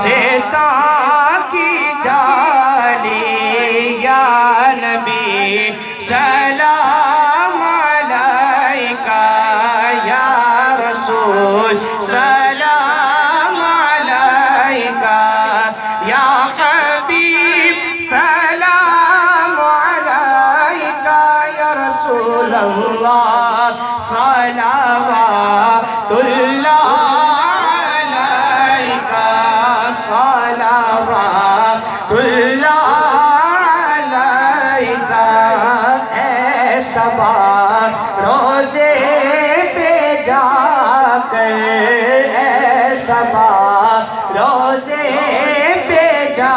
سے کی جالی یا نبی سلام علیکہ یا رسول سلام علیکہ یا حبیب سلام علیکہ یا رسول اللہ صلوات اللہ صلوات اللہ علیکہ اے صبا روزے پہ جا کر اے صبا روزے پہ جا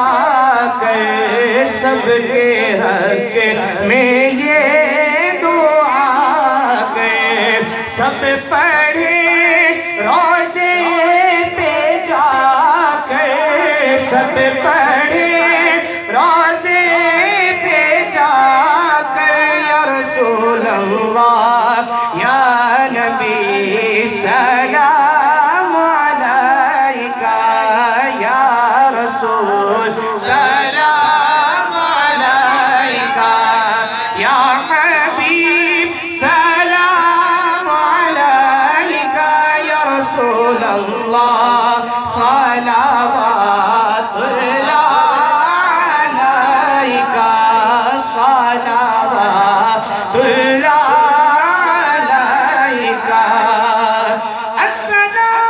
کر سب کے حق میں یہ دعا کر سب پڑھے روزے سب پڑھے روزے پہ جا کر یا رسول اللہ یا نبی سلام علیکہ یا رسول سلام علیکہ یا حبیب سلام علیکہ یا رسول اللہ صلوات صلوات اللہ علیکہ السلام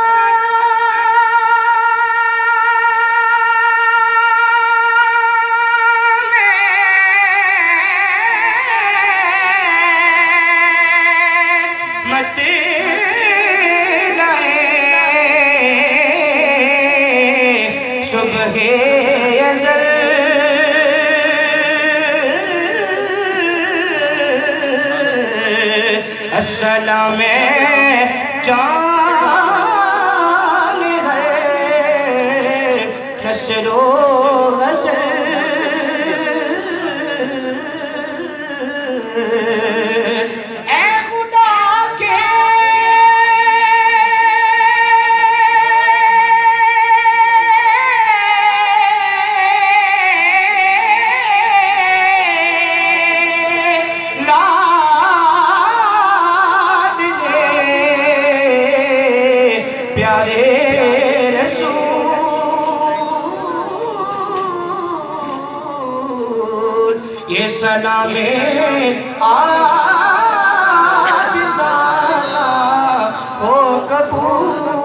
مت گئے صبح ازل السلام جان ہے نثر و غزل اے خدا کے پیارے رسول یہ سلام آج سالہ ہو قبول